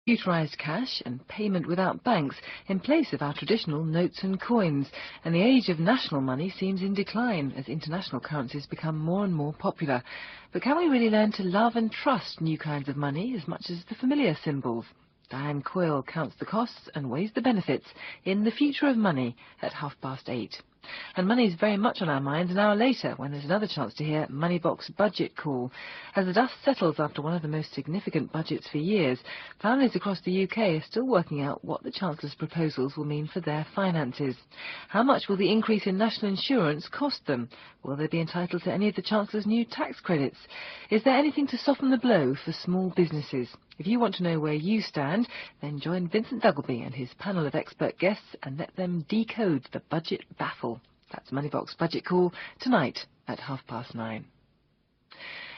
Computerised cash and payment without banks in place of our traditional notes and coins, and the age of national money seems in decline as international currencies become more and more popular. But can we really learn to love and trust new kinds of money as much as the familiar symbols? Diane Coyle counts the costs and weighs the benefits in The Future of Money at 8:30. And money is very much on our minds an hour later when there's another chance to hear Moneybox Budget Call. As the dust settles after one of the most significant budgets for years, families across the UK are still working out what the Chancellor's proposals will mean for their finances. How much will the increase in national insurance cost them? Will they be entitled to any of the Chancellor's new tax credits? Is there anything to soften the blow for small businesses? If you want to know where you stand, then join Vincent Duggleby and his panel of expert guests and let them decode the budget baffle. That's Moneybox Budget Call tonight at 9:30.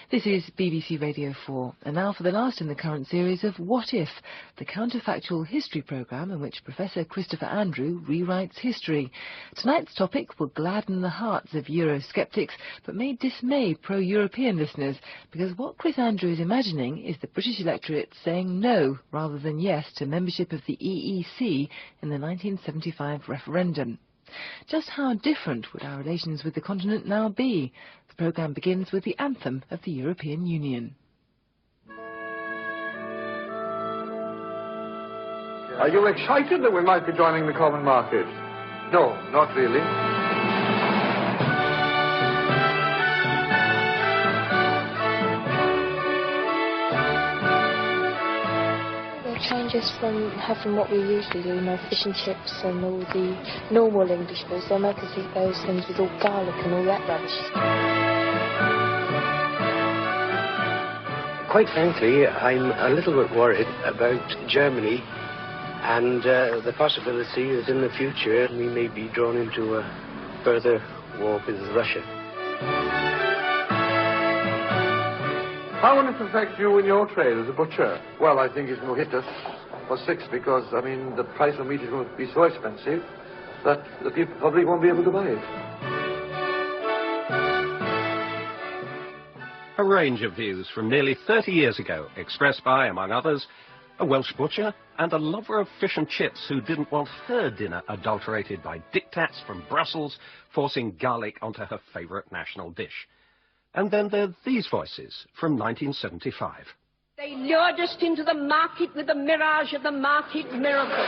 This is BBC Radio 4, and now for the last in the current series of What If, the counterfactual history programme in which Professor Christopher Andrew rewrites history. Tonight's topic will gladden the hearts of Eurosceptics, but may dismay pro-European listeners, because what Chris Andrew is imagining is the British electorate saying no rather than yes to membership of the EEC in the 1975 referendum. Just how different would our relations with the continent now be? The programme begins with the anthem of the European Union. Are you excited that we might be joining the common market? No, not really. Changes from having what we usually do, fish and chips and all the normal English meals. They'll make us eat those things with all garlic and all that rubbish. Quite frankly, I'm a little bit worried about Germany and the possibility that in the future we may be drawn into a further war with Russia. How will it affect you in your trade as a butcher? Well, I think it's going to hit us for 6 because, the price of meat is going to be so expensive that the public won't be able to buy it. A range of views from nearly 30 years ago, expressed by, among others, a Welsh butcher and a lover of fish and chips who didn't want her dinner adulterated by diktats from Brussels forcing garlic onto her favourite national dish. And then there are these voices from 1975. They lured us into the market with the mirage of the market miracle.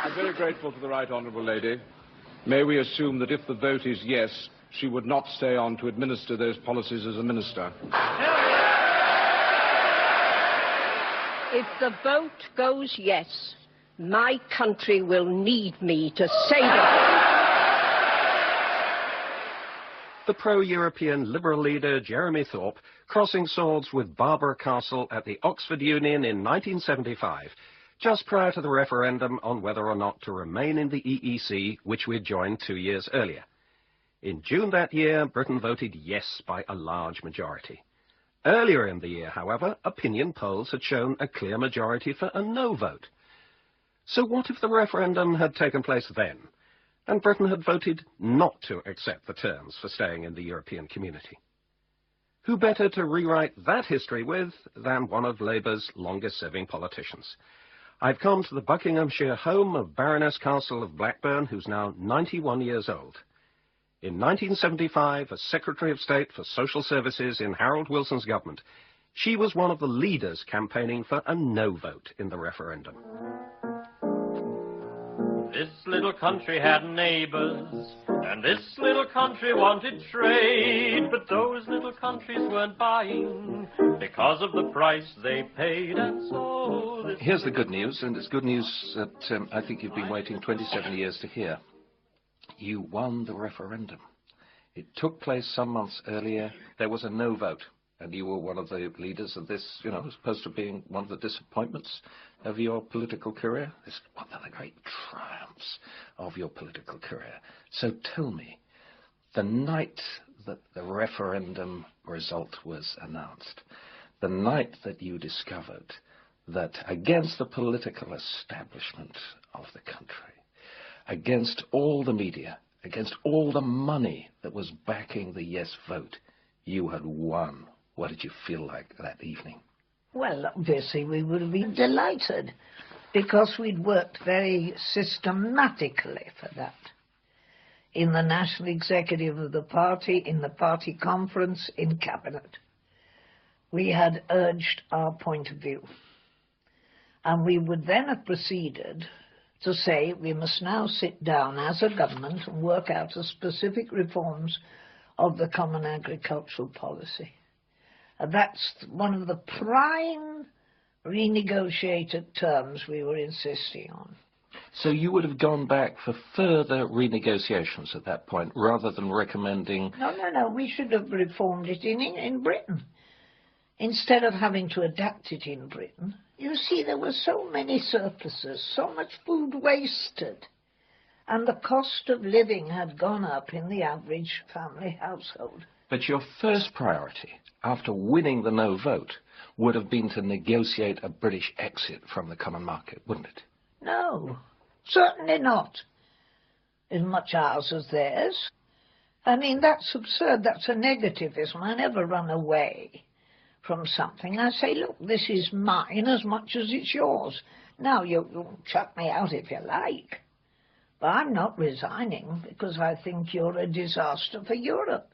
I'm very grateful to the Right Honourable Lady. May we assume that if the vote is yes, she would not stay on to administer those policies as a minister? If the vote goes yes, my country will need me to save it. The pro-European Liberal leader Jeremy Thorpe crossing swords with Barbara Castle at the Oxford Union in 1975, just prior to the referendum on whether or not to remain in the EEC, which we'd joined 2 years earlier. In June that year, Britain voted yes by a large majority. Earlier in the year, however, opinion polls had shown a clear majority for a no vote. So what if the referendum had taken place then, and Britain had voted not to accept the terms for staying in the European community? Who better to rewrite that history with than one of Labour's longest-serving politicians? I've come to the Buckinghamshire home of Baroness Castle of Blackburn, who's now 91 years old. In 1975, as Secretary of State for Social Services in Harold Wilson's government, she was one of the leaders campaigning for a no vote in the referendum. This little country had neighbors, and this little country wanted trade, but those little countries weren't buying because of the price they paid, and so... Here's the good news, and it's good news that I think you've been waiting 27 years to hear. You won the referendum. It took place some months earlier. There was a no vote, and you were one of the leaders of this, as opposed to being one of the disappointments of your political career. This is one of the great triumphs of your political career. So tell me, the night that the referendum result was announced, the night that you discovered that against the political establishment of the country, against all the media, against all the money that was backing the yes vote, you had won. What did you feel like that evening? Well, obviously we would have been delighted, because we'd worked very systematically for that. In the national executive of the party, in the party conference, in cabinet. We had urged our point of view. And we would then have proceeded to say we must now sit down as a government and work out the specific reforms of the common agricultural policy. And that's one of the prime renegotiated terms we were insisting on. So you would have gone back for further renegotiations at that point, rather than recommending... No, we should have reformed it in Britain. Instead of having to adapt it in Britain, you see, there were so many surpluses, so much food wasted, and the cost of living had gone up in the average family household. But your first priority, after winning the no vote, would have been to negotiate a British exit from the common market, wouldn't it? No, certainly not. As much ours as theirs. I mean, that's absurd. That's a negativism. I never run away from something. I say, look, this is mine as much as it's yours. Now, you chuck me out if you like. But I'm not resigning because I think you're a disaster for Europe.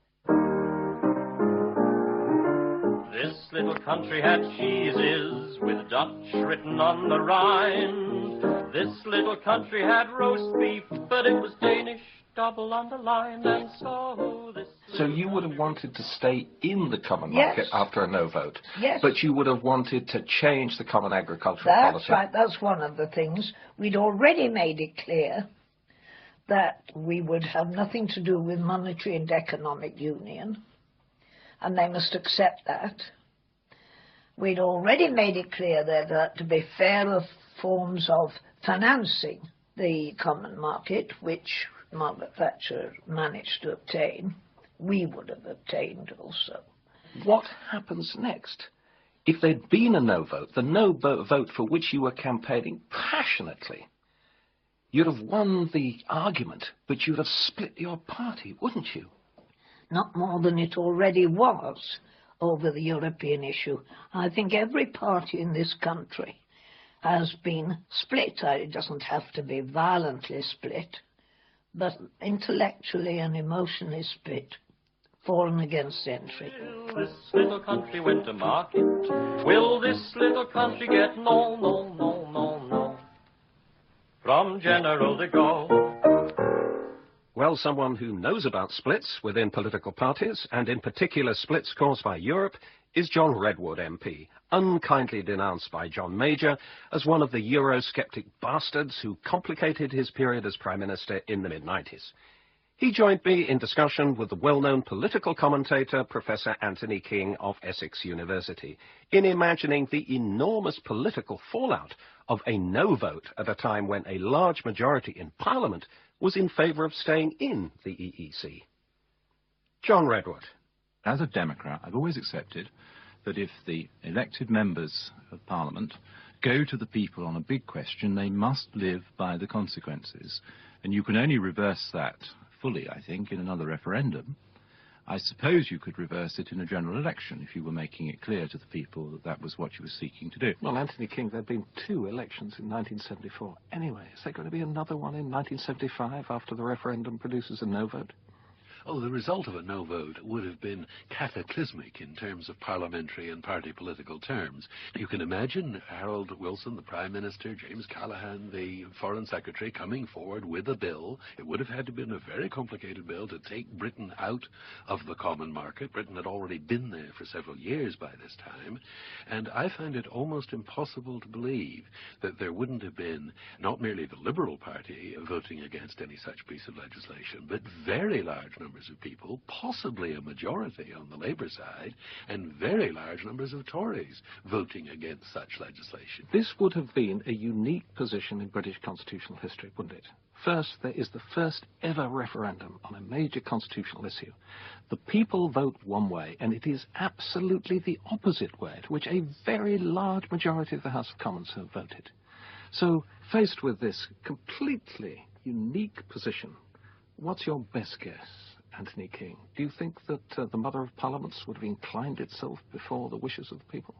This little country had cheeses with Dutch written on the rind. This little country had roast beef, but it was Danish, double underlined, and so this... So you would have wanted to stay in the common market after a no vote. Yes. But you would have wanted to change the common agricultural policy. That's right. That's one of the things. We'd already made it clear that we would have nothing to do with monetary and economic union, and they must accept that. We'd already made it clear that to be fairer forms of financing the common market, which Margaret Thatcher managed to obtain, we would have obtained also. What happens next? If there'd been a no vote, the no vote for which you were campaigning passionately, you'd have won the argument, but you'd have split your party, wouldn't you? Not more than it already was over the European issue. I think every party in this country has been split. It doesn't have to be violently split, but intellectually and emotionally split, for and against entry. Will this little country went to market? Will this little country get no, no, no, no, no from General de Gaulle? Well, someone who knows about splits within political parties, and in particular splits caused by Europe, is John Redwood MP, unkindly denounced by John Major as one of the Eurosceptic bastards who complicated his period as Prime Minister in the mid-90s. He joined me in discussion with the well-known political commentator Professor Anthony King of Essex University in imagining the enormous political fallout of a no vote at a time when a large majority in Parliament was in favour of staying in the EEC. John Redwood. As a Democrat, I've always accepted that if the elected members of Parliament go to the people on a big question, they must live by the consequences. And you can only reverse that fully, I think, in another referendum. I suppose you could reverse it in a general election if you were making it clear to the people that that was what you were seeking to do. Well, Anthony King, there have been 2 elections in 1974. Anyway, is there going to be another one in 1975 after the referendum produces a no vote? Oh, the result of a no vote would have been cataclysmic in terms of parliamentary and party political terms. You can imagine Harold Wilson, the Prime Minister, James Callaghan, the Foreign Secretary, coming forward with a bill. It would have had to have been a very complicated bill to take Britain out of the common market. Britain had already been there for several years by this time. And I find it almost impossible to believe that there wouldn't have been not merely the Liberal Party voting against any such piece of legislation, but very large numbers of people, possibly a majority on the Labour side, and very large numbers of Tories voting against such legislation. This would have been a unique position in British constitutional history, wouldn't it? First, there is the first ever referendum on a major constitutional issue. The people vote one way, and it is absolutely the opposite way to which a very large majority of the House of Commons have voted. So, faced with this completely unique position, What's your best guess, Anthony King? Do you think that the Mother of Parliaments would have inclined itself before the wishes of the people?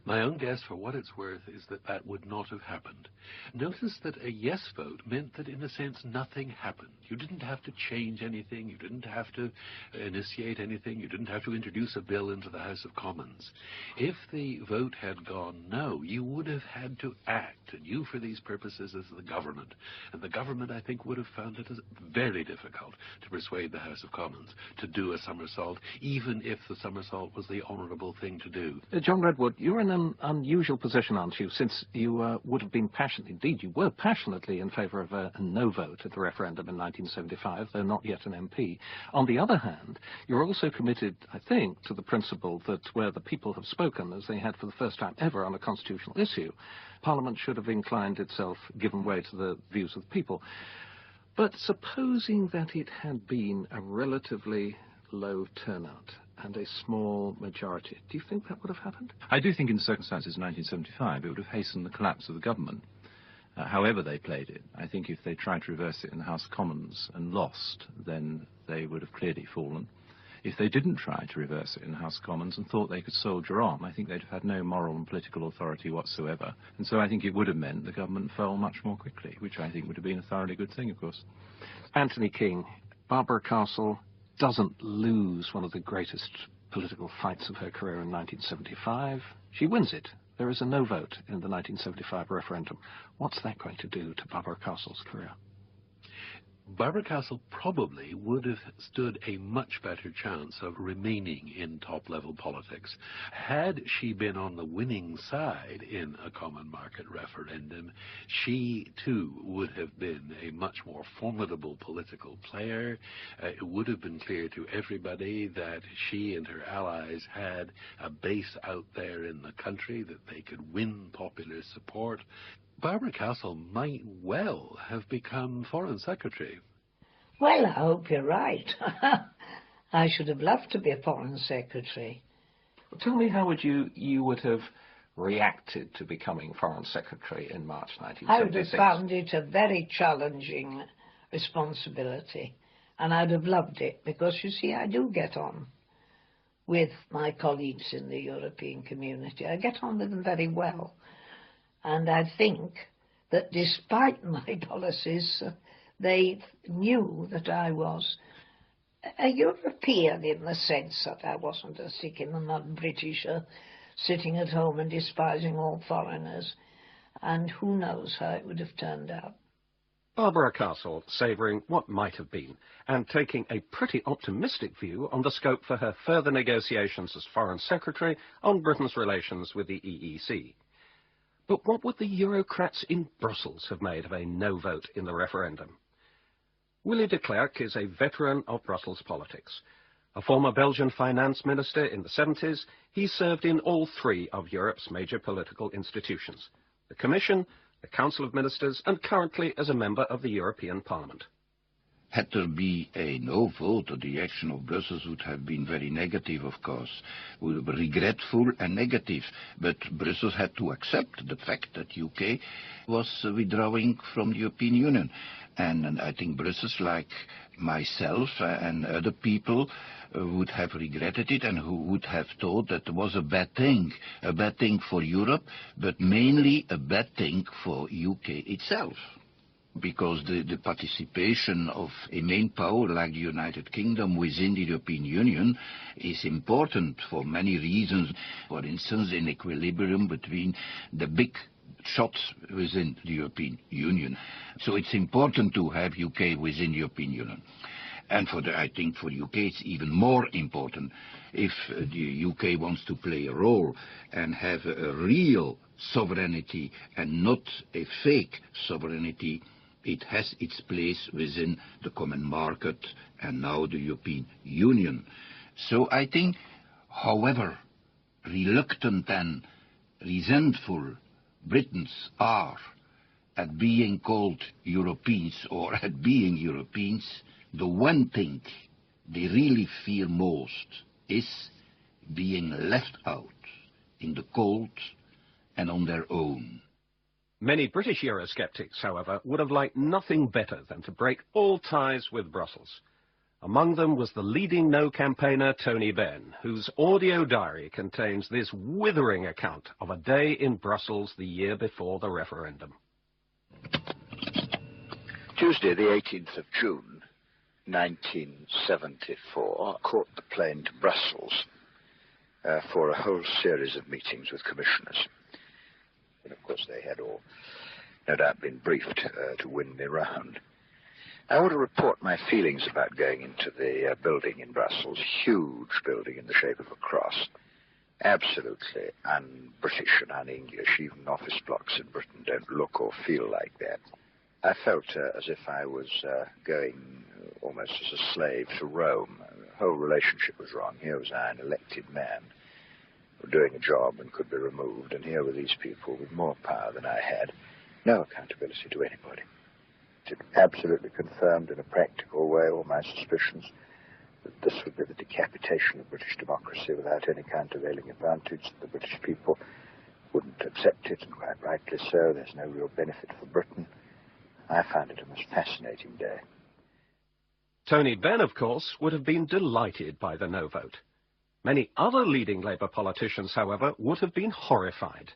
My own guess, for what it's worth, is that that would not have happened. Notice that a yes vote meant that, in a sense, nothing happened. You didn't have to change anything. You didn't have to initiate anything. You didn't have to introduce a bill into the House of Commons. If the vote had gone no, you would have had to act, and you, for these purposes, as the government. And the government, I think, would have found it very difficult to persuade the House of Commons to do a somersault, even if the somersault was the honourable thing to do. John Redwood, you're in an unusual position, aren't you, since you would have been passionate, indeed you were passionately in favour of a no vote at the referendum in 1975, though not yet an MP. On the other hand, you're also committed, I think, to the principle that where the people have spoken, as they had for the first time ever on a constitutional issue, Parliament should have inclined itself, given way to the views of the people. But supposing that it had been a relatively low turnout and a small majority, do you think that would have happened? I do think in the circumstances of 1975 it would have hastened the collapse of the government, however they played it. I think if they tried to reverse it in the House of Commons and lost, then they would have clearly fallen. If they didn't try to reverse it in the House of Commons and thought they could soldier on, I think they'd have had no moral and political authority whatsoever. And so I think it would have meant the government fell much more quickly, which I think would have been a thoroughly good thing, of course. Anthony King, Barbara Castle doesn't lose one of the greatest political fights of her career in 1975. She wins it. There is a no vote in the 1975 referendum. What's that going to do to Barbara Castle's career? Barbara Castle probably would have stood a much better chance of remaining in top-level politics had she been on the winning side in a common market referendum. She, too, would have been a much more formidable political player. It would have been clear to everybody that she and her allies had a base out there in the country, that they could win popular support. Barbara Castle might well have become Foreign Secretary. Well, I hope you're right. I should have loved to be a Foreign Secretary. Well, tell me how you would have reacted to becoming Foreign Secretary in March 1976. I would have found it a very challenging responsibility, and I'd have loved it, because, you see, I do get on with my colleagues in the European community. I get on with them very well. And I think that despite my policies, they knew that I was a European in the sense that I wasn't a stick-in-the-mud Britisher sitting at home and despising all foreigners. And who knows how it would have turned out. Barbara Castle savouring what might have been and taking a pretty optimistic view on the scope for her further negotiations as Foreign Secretary on Britain's relations with the EEC. But what would the Eurocrats in Brussels have made of a no vote in the referendum? Willy de Klerk is a veteran of Brussels politics. A former Belgian finance minister in the 70s, he served in all three of Europe's major political institutions, the Commission, the Council of Ministers, and currently as a member of the European Parliament. Had there been a no vote, the action of Brussels would have been very negative, of course. Would be regretful and negative. But Brussels had to accept the fact that UK was withdrawing from the European Union. And I think Brussels, like myself and other people, would have regretted it, and who would have thought that it was a bad thing for Europe, but mainly a bad thing for UK itself. Because the participation of a main power like the United Kingdom within the European Union is important for many reasons. For instance, in equilibrium between the big shots within the European Union. So it's important to have UK within the European Union. And I think for the UK it's even more important if the UK wants to play a role and have a real sovereignty and not a fake sovereignty. It has its place within the common market and now the European Union. So I think, however reluctant and resentful Britons are at being called Europeans or at being Europeans, the one thing they really fear most is being left out in the cold and on their own. Many British Eurosceptics, however, would have liked nothing better than to break all ties with Brussels. Among them was the leading no campaigner Tony Benn, whose audio diary contains this withering account of a day in Brussels the year before the referendum. Tuesday, the 18th of June, 1974, caught the plane to Brussels for a whole series of meetings with commissioners. And of course they had all, no doubt, been briefed to win me round. I want to report my feelings about going into the building in Brussels, huge building in the shape of a cross, absolutely un-British and un-English. Even office blocks in Britain don't look or feel like that. I felt as if I was going almost as a slave to Rome. The whole relationship was wrong. Here was I, an elected man, doing a job and could be removed, and here were these people with more power than I had, no accountability to anybody. It absolutely confirmed in a practical way all my suspicions that this would be the decapitation of British democracy without any countervailing advantage, that the British people wouldn't accept it, and quite rightly so. There's no real benefit for Britain. I found it a most fascinating day. Tony Benn, of course, would have been delighted by the no vote. Many other leading Labour politicians, however, would have been horrified.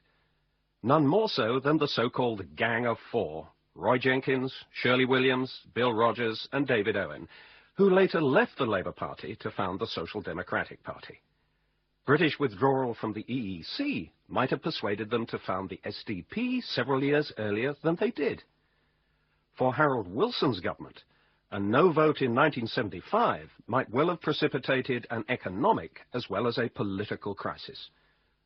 None more so than the so-called Gang of Four, Roy Jenkins, Shirley Williams, Bill Rogers and David Owen, who later left the Labour Party to found the Social Democratic Party. British withdrawal from the EEC might have persuaded them to found the SDP several years earlier than they did. For Harold Wilson's government, a no vote in 1975 might well have precipitated an economic as well as a political crisis.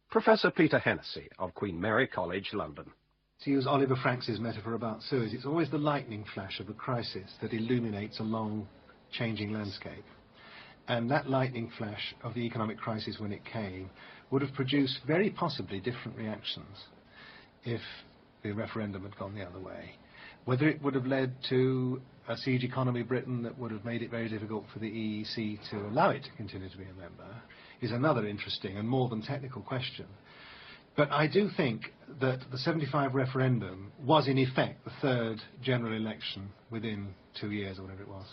Professor Peter Hennessy of Queen Mary College, London. To use Oliver Franks's metaphor about Suez, it's always the lightning flash of a crisis that illuminates a long, changing landscape. And that lightning flash of the economic crisis when it came would have produced very possibly different reactions if the referendum had gone the other way. Whether it would have led to a siege economy Britain that would have made it very difficult for the EEC to allow it to continue to be a member is another interesting and more than technical question. But I do think that the 75 referendum was in effect the third general election within 2 years or whatever it was.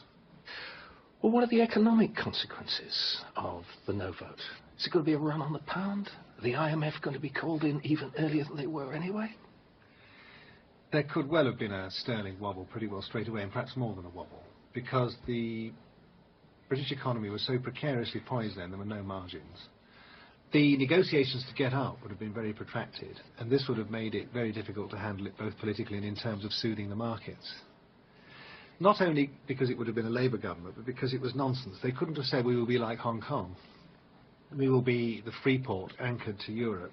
Well, what are the economic consequences of the no vote? Is it going to be a run on the pound? Are the IMF going to be called in even earlier than they were anyway? There could well have been a sterling wobble pretty well straight away, and perhaps more than a wobble, because the British economy was so precariously poised then, there were no margins. The negotiations to get out would have been very protracted, and this would have made it very difficult to handle it both politically and in terms of soothing the markets. Not only because it would have been a Labour government, but because it was nonsense. They couldn't have said we will be like Hong Kong. We will be the free port anchored to Europe,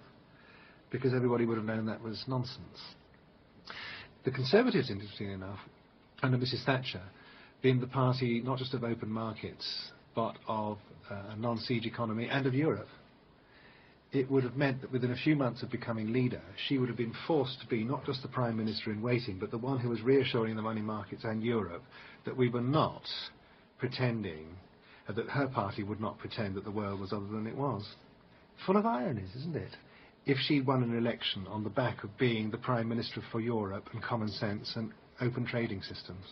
because everybody would have known that was nonsense. The Conservatives, interestingly enough, under Mrs. Thatcher, being the party not just of open markets, but of a non-siege economy and of Europe, it would have meant that within a few months of becoming leader, she would have been forced to be not just the Prime Minister in waiting, but the one who was reassuring the money markets and Europe that we were not pretending, that her party would not pretend that the world was other than it was. Full of ironies, isn't it? If she won an election on the back of being the Prime Minister for Europe and common sense and open trading systems.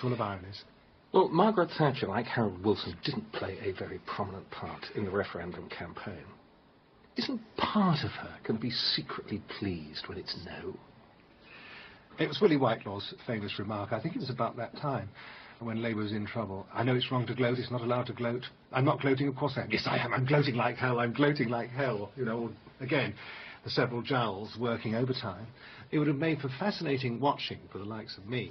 Full of ironies. Well, Margaret Thatcher, like Harold Wilson, didn't play a very prominent part in the referendum campaign. Isn't part of her going to be secretly pleased when it's no? It was Willie Whitelaw's famous remark. I think it was about that time when Labour was in trouble. I know it's wrong to gloat, it's not allowed to gloat. I'm not gloating, of course I am. Yes, I am. I'm gloating like hell. I'm gloating like hell. You know, again, the several jowls working overtime. It would have made for fascinating watching for the likes of me.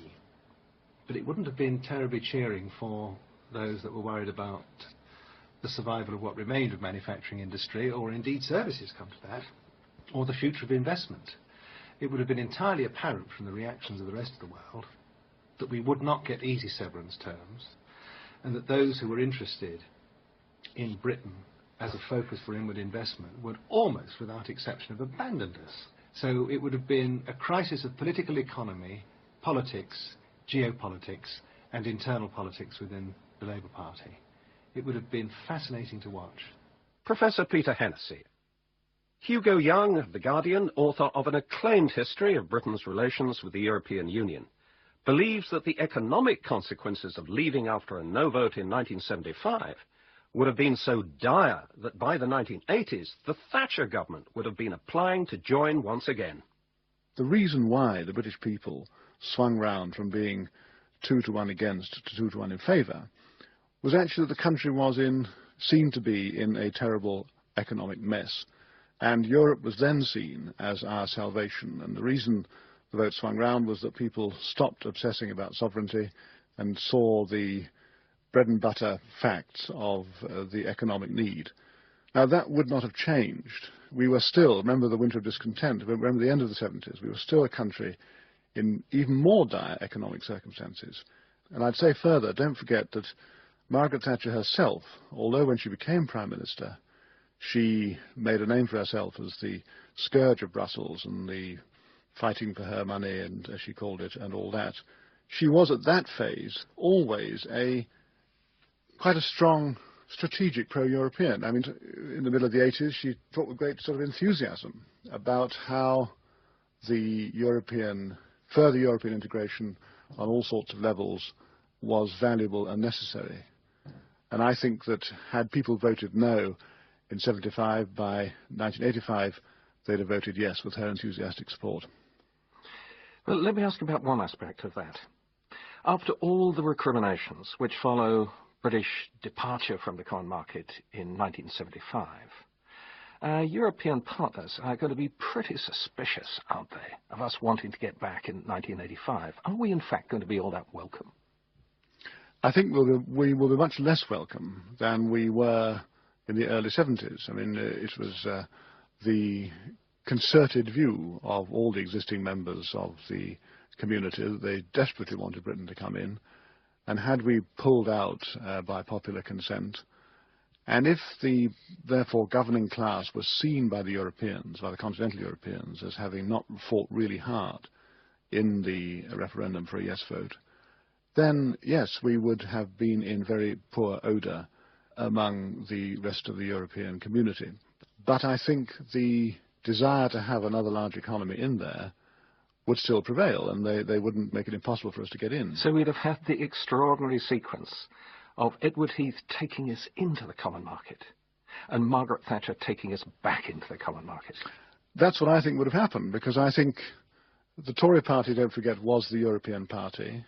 But it wouldn't have been terribly cheering for those that were worried about the survival of what remained of manufacturing industry, or indeed services, come to that, or the future of investment. It would have been entirely apparent from the reactions of the rest of the world that we would not get easy severance terms, and that those who were interested in Britain as a focus for inward investment would almost, without exception, have abandoned us. So it would have been a crisis of political economy, politics, geopolitics, and internal politics within the Labour Party. It would have been fascinating to watch. Professor Peter Hennessy. Hugo Young of The Guardian, author of an acclaimed history of Britain's relations with the European Union, believes that the economic consequences of leaving after a no vote in 1975 would have been so dire that by the 1980s, the Thatcher government would have been applying to join once again. The reason why the British people swung round from being 2-1 against to 2-1 in favour was actually that the country seemed to be in a terrible economic mess. And Europe was then seen as our salvation. And the reason the vote swung round was that people stopped obsessing about sovereignty and saw the bread and butter facts of the economic need. Now, that would not have changed. We were still, remember the winter of discontent, remember the end of the 70s, we were still a country in even more dire economic circumstances. And I'd say further, don't forget that Margaret Thatcher herself, although when she became Prime Minister, she made a name for herself as the scourge of Brussels and the fighting for her money, and as she called it, and all that, she was at that phase always quite a strong strategic pro-European. I mean, in the middle of the 80s, she talked with great sort of enthusiasm about how the further European integration on all sorts of levels was valuable and necessary. And I think that had people voted no in 75, by 1985, they'd have voted yes with her enthusiastic support. Well, let me ask about one aspect of that. After all the recriminations which follow British departure from the common market in 1975, European partners are going to be pretty suspicious, aren't they, of us wanting to get back in 1985. Are we, in fact, going to be all that welcome? I think we will be much less welcome than we were in the early 70s. I mean, it was the concerted view of all the existing members of the community that they desperately wanted Britain to come in. And had we pulled out by popular consent, and if the, therefore, governing class was seen by the Europeans, by the continental Europeans, as having not fought really hard in the referendum for a yes vote, then, yes, we would have been in very poor odour among the rest of the European community. But I think the desire to have another large economy in there would still prevail, and they wouldn't make it impossible for us to get in. So we'd have had the extraordinary sequence of Edward Heath taking us into the common market and Margaret Thatcher taking us back into the common market. That's what I think would have happened, because I think the Tory party, don't forget, was the European party.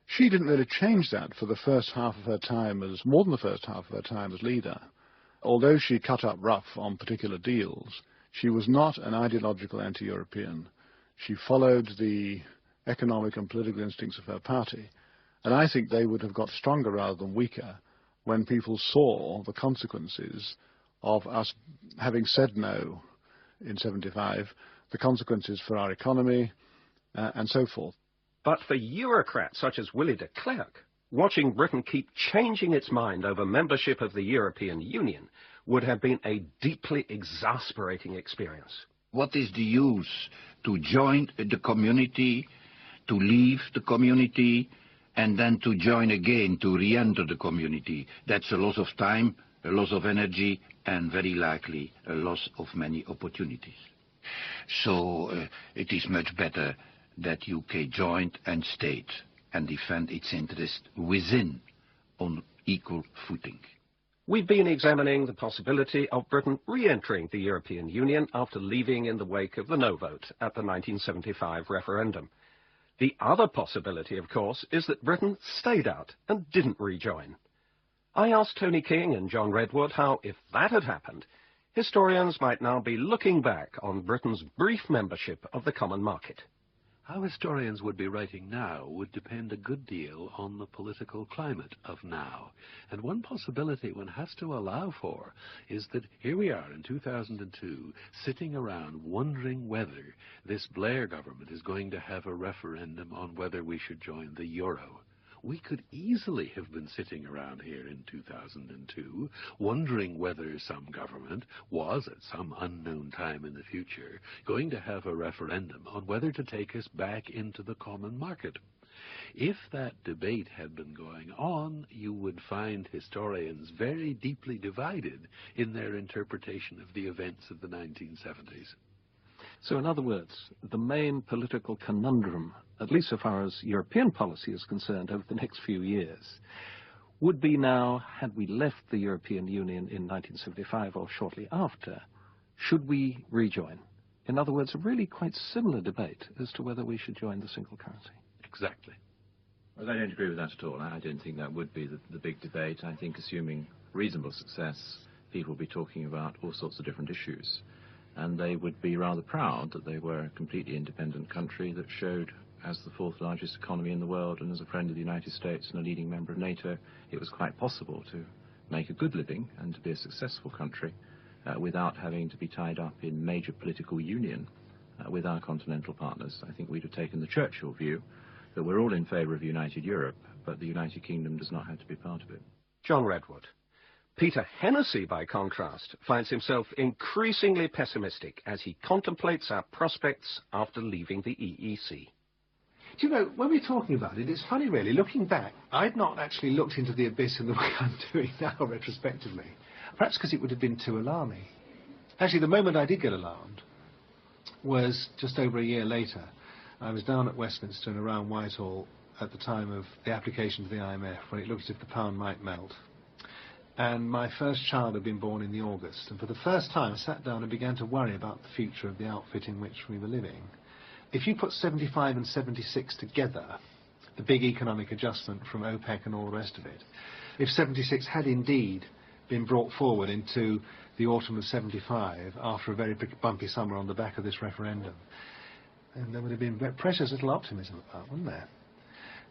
She didn't really change that for the first half of her time more than the first half of her time as leader. Although she cut up rough on particular deals, she was not an ideological anti-European. She followed the economic and political instincts of her party. And I think they would have got stronger rather than weaker when people saw the consequences of us having said no in 75, the consequences for our economy, and so forth. But for Eurocrats such as Willie de Klerk, watching Britain keep changing its mind over membership of the European Union would have been a deeply exasperating experience. What is the use to join the community, to leave the community, and then to join again, to re-enter the community? That's a loss of time, a loss of energy, and very likely a loss of many opportunities. So it is much better that UK joined and stayed and defend its interest within on equal footing. We've been examining the possibility of Britain re-entering the European Union after leaving in the wake of the no vote at the 1975 referendum. The other possibility, of course, is that Britain stayed out and didn't rejoin. I asked Tony King and John Redwood how, if that had happened, historians might now be looking back on Britain's brief membership of the common market. How historians would be writing now would depend a good deal on the political climate of now. And one possibility one has to allow for is that here we are in 2002, sitting around wondering whether this Blair government is going to have a referendum on whether we should join the euro. We could easily have been sitting around here in 2002 wondering whether some government was, at some unknown time in the future, going to have a referendum on whether to take us back into the common market. If that debate had been going on, you would find historians very deeply divided in their interpretation of the events of the 1970s. So in other words, the main political conundrum, at least so far as European policy is concerned over the next few years, would be now, had we left the European Union in 1975 or shortly after, should we rejoin? In other words, a really quite similar debate as to whether we should join the single currency. Exactly. Well, I don't agree with that at all. I don't think that would be the big debate. I think assuming reasonable success, people will be talking about all sorts of different issues. And they would be rather proud that they were a completely independent country that showed, as the fourth largest economy in the world and as a friend of the United States and a leading member of NATO, it was quite possible to make a good living and to be a successful country without having to be tied up in major political union with our continental partners. I think we'd have taken the Churchill view that we're all in favour of united Europe, but the United Kingdom does not have to be part of it. John Redwood. Peter Hennessy, by contrast, finds himself increasingly pessimistic as he contemplates our prospects after leaving the EEC. Do you know, when we're talking about it, it's funny really, looking back, I'd not actually looked into the abyss in the way I'm doing now retrospectively. Perhaps because it would have been too alarming. Actually, the moment I did get alarmed was just over a year later. I was down at Westminster and around Whitehall at the time of the application to the IMF, when it looked as if the pound might melt. And my first child had been born in the August, and for the first time I sat down and began to worry about the future of the outfit in which we were living. If you put 75 and 76 together, the big economic adjustment from OPEC and all the rest of it, if 76 had indeed been brought forward into the autumn of 75 after a very bumpy summer on the back of this referendum, and there would have been precious little optimism about, wouldn't there?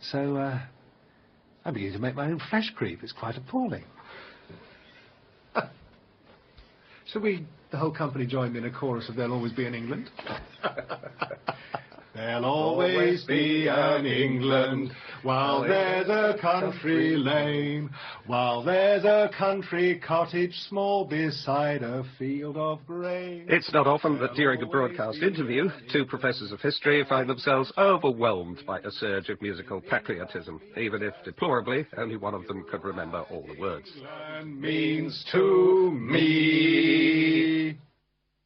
So I'm beginning to make my own flesh creep. It's quite appalling. Shall we, the whole company, join me in a chorus of There'll Always Be an England? There'll always be an England while there's a country lane, while there's a country cottage small beside a field of grain. It's not often that during a broadcast interview, two professors of history find themselves overwhelmed by a surge of musical patriotism, even if, deplorably, only one of them could remember all the words. England means to me.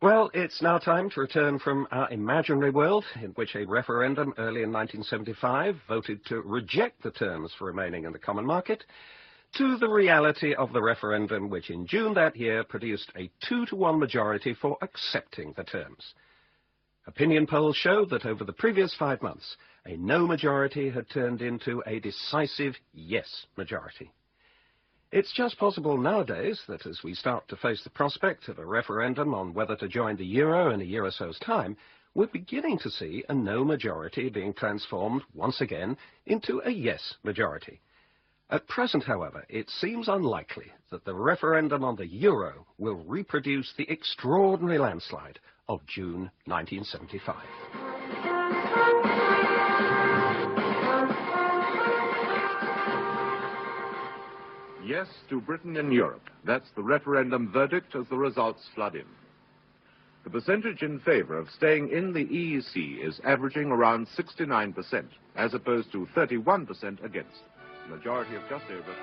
Well, it's now time to return from our imaginary world, in which a referendum early in 1975 voted to reject the terms for remaining in the common market, to the reality of the referendum which in June that year produced a 2-to-1 majority for accepting the terms. Opinion polls showed that over the previous 5 months, a no majority had turned into a decisive yes majority. It's just possible nowadays that as we start to face the prospect of a referendum on whether to join the euro in a year or so's time, we're beginning to see a no majority being transformed once again into a yes majority. At present, however, it seems unlikely that the referendum on the euro will reproduce the extraordinary landslide of June 1975. Yes to Britain in Europe. That's the referendum verdict as the results flood in. The percentage in favour of staying in the EEC is averaging around 69%, as opposed to 31% against. The majority of just over...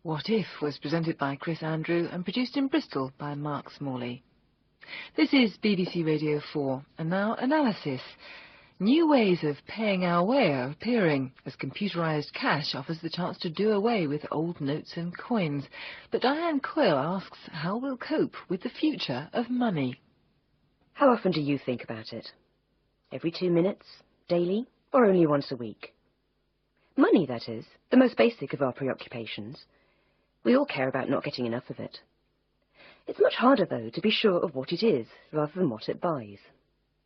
What If was presented by Chris Andrew and produced in Bristol by Mark Smalley. This is BBC Radio 4, and now analysis. New ways of paying our way are appearing, as computerised cash offers the chance to do away with old notes and coins. But Diane Coyle asks how we'll cope with the future of money. How often do you think about it? Every 2 minutes? Daily? Or only once a week? Money, that is, the most basic of our preoccupations. We all care about not getting enough of it. It's much harder, though, to be sure of what it is, rather than what it buys.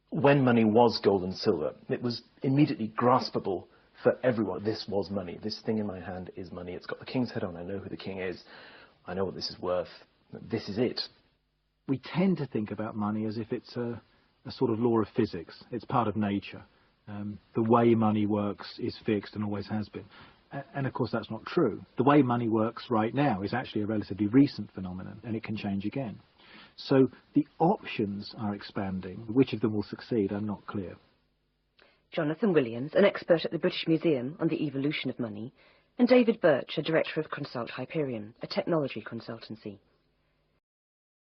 When money was gold and silver, it was immediately graspable for everyone. This was money. This thing in my hand is money. It's got the king's head on. I know who the king is. I know what this is worth. This is it. We tend to think about money as if it's a sort of law of physics. It's part of nature. The way money works is fixed and always has been. And of course that's not true. The way money works right now is actually a relatively recent phenomenon, and it can change again. So the options are expanding. Which of them will succeed, I'm not clear. Jonathan Williams, an expert at the British Museum on the evolution of money, and David Birch, a director of Consult Hyperion, a technology consultancy.